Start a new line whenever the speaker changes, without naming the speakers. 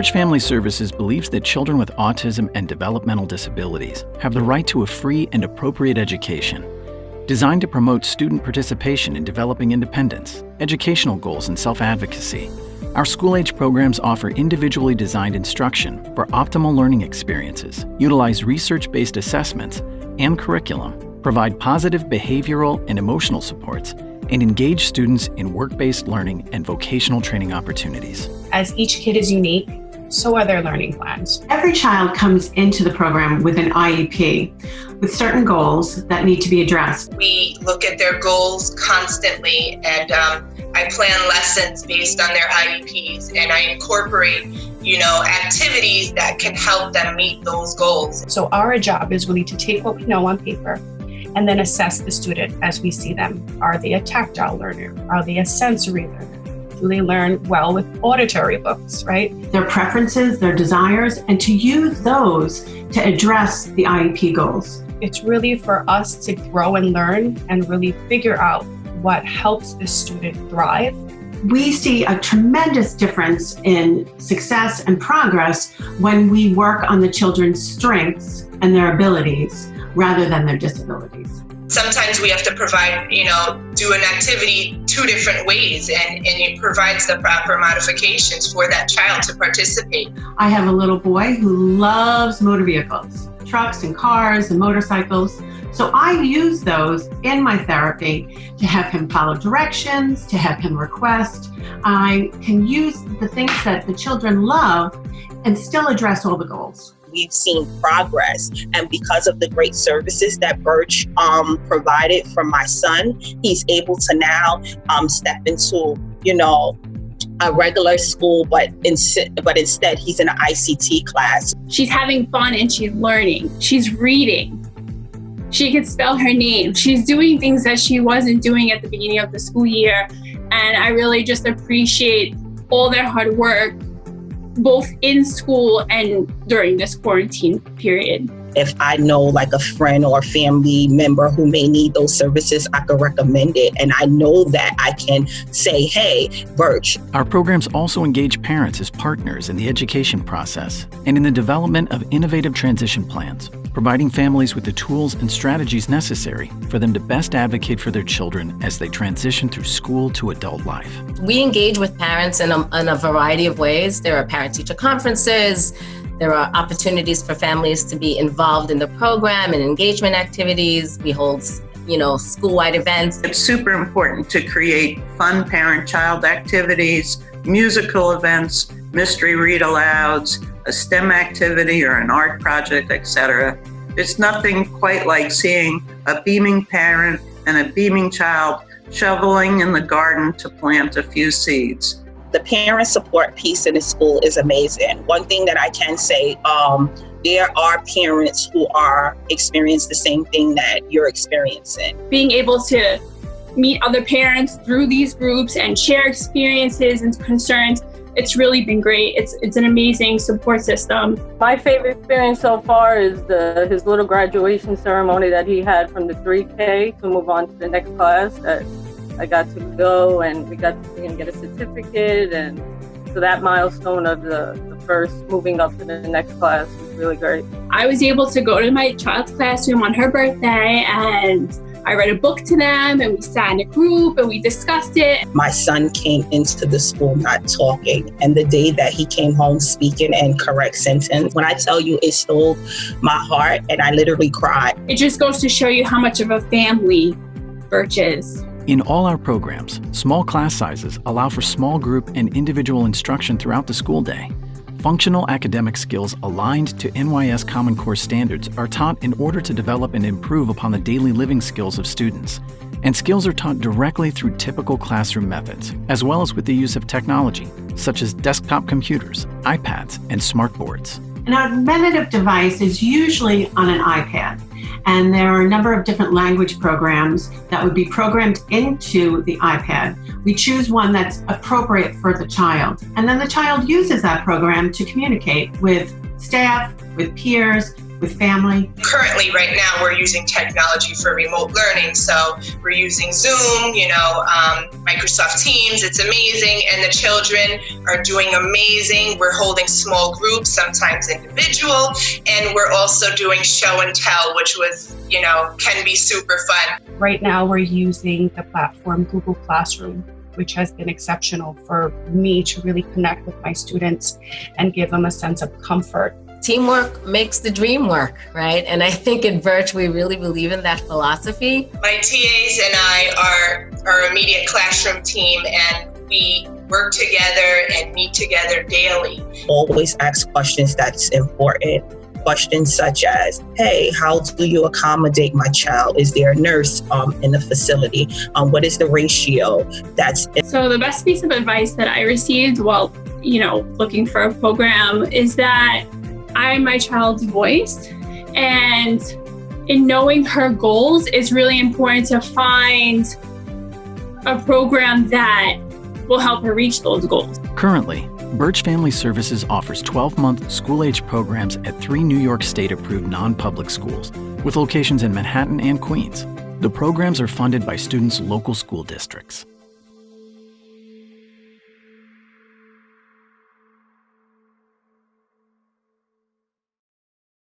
Birch Family Services believes that children with autism and developmental disabilities have the right to a free and appropriate education. Designed to promote student participation in developing independence, educational goals, and self-advocacy, our school-age programs offer individually designed instruction for optimal learning experiences, utilize research-based assessments and curriculum, provide positive behavioral and emotional supports, and engage students in work-based learning and vocational training opportunities.
As each kid is unique, so are their learning plans.
Every child comes into the program with an IEP, with certain goals that need to be addressed.
We look at their goals constantly, and I plan lessons based on their IEPs, and I incorporate, activities that can help them meet those goals.
So our job is really to take what we know on paper and then assess the student as we see them. Are they a tactile learner? Are they a sensory learner? Do they learn well with auditory books, right?
Their preferences, their desires, and to use those to address the IEP goals.
It's really for us to grow and learn and really figure out what helps the student thrive.
We see a tremendous difference in success and progress when we work on the children's strengths and their abilities rather than their disabilities.
Sometimes we have to provide, do an activity two different ways, and it provides the proper modifications for that child to participate.
I have a little boy who loves motor vehicles, trucks and cars and motorcycles. So I use those in my therapy to have him follow directions, to have him request. I can use the things that the children love and still address all the goals.
We've seen progress, and because of the great services that Birch provided for my son, he's able to now step into, a regular school, but instead he's in an ICT class.
She's having fun and she's learning. She's reading. She can spell her name. She's doing things that she wasn't doing at the beginning of the school year, and I really just appreciate all their hard work, both in school and during this quarantine period.
If I know like a friend or family member who may need those services, I could recommend it. And I know that I can say, hey, Birch.
Our programs also engage parents as partners in the education process and in the development of innovative transition plans, providing families with the tools and strategies necessary for them to best advocate for their children as they transition through school to adult life.
We engage with parents in a variety of ways. There are parent-teacher conferences. There are opportunities for families to be involved in the program and engagement activities. We hold, school-wide events.
It's super important to create fun parent-child activities, musical events, mystery read-alouds, a STEM activity or an art project, etc. There's nothing quite like seeing a beaming parent and a beaming child shoveling in the garden to plant a few seeds.
The parent support piece in the school is amazing. One thing that I can say, there are parents who are experiencing the same thing that you're experiencing.
Being able to meet other parents through these groups and share experiences and concerns, it's really been great. It's an amazing support system.
My favorite experience so far is his little graduation ceremony that he had from the 3K to move on to the next class. I got to go and we got to get a certificate, and so that milestone of the first moving up to the next class was really great.
I was able to go to my child's classroom on her birthday, and I read a book to them, and we sat in a group and we discussed it.
My son came into the school not talking, and the day that he came home speaking and correct sentence, when I tell you it stole my heart and I literally cried.
It just goes to show you how much of a family Birch is.
In all our programs, small class sizes allow for small group and individual instruction throughout the school day. Functional academic skills aligned to NYS Common Core standards are taught in order to develop and improve upon the daily living skills of students. And skills are taught directly through typical classroom methods, as well as with the use of technology, such as desktop computers, iPads, and smartboards.
An augmentative device is usually on an iPad, and there are a number of different language programs that would be programmed into the iPad. We choose one that's appropriate for the child, and then the child uses that program to communicate with staff, with peers, with family?
Currently, right now, we're using technology for remote learning. So we're using Zoom, Microsoft Teams. It's amazing. And the children are doing amazing. We're holding small groups, sometimes individual. And we're also doing show and tell, which was, can be super fun.
Right now, we're using the platform Google Classroom, which has been exceptional for me to really connect with my students and give them a sense of comfort.
Teamwork makes the dream work, right? And I think in Birch, we really believe in that philosophy.
My TAs and I are our immediate classroom team, and we work together and meet together daily.
Always ask questions that's important. Questions such as, hey, how do you accommodate my child? Is there a nurse in the facility? What is the ratio?
So the best piece of advice that I received while, looking for a program is that I'm my child's voice. And in knowing her goals, it's really important to find a program that will help her reach those goals.
Currently, Birch Family Services offers 12-month school-age programs at 3 New York State-approved non-public schools, with locations in Manhattan and Queens. The programs are funded by students' local school districts.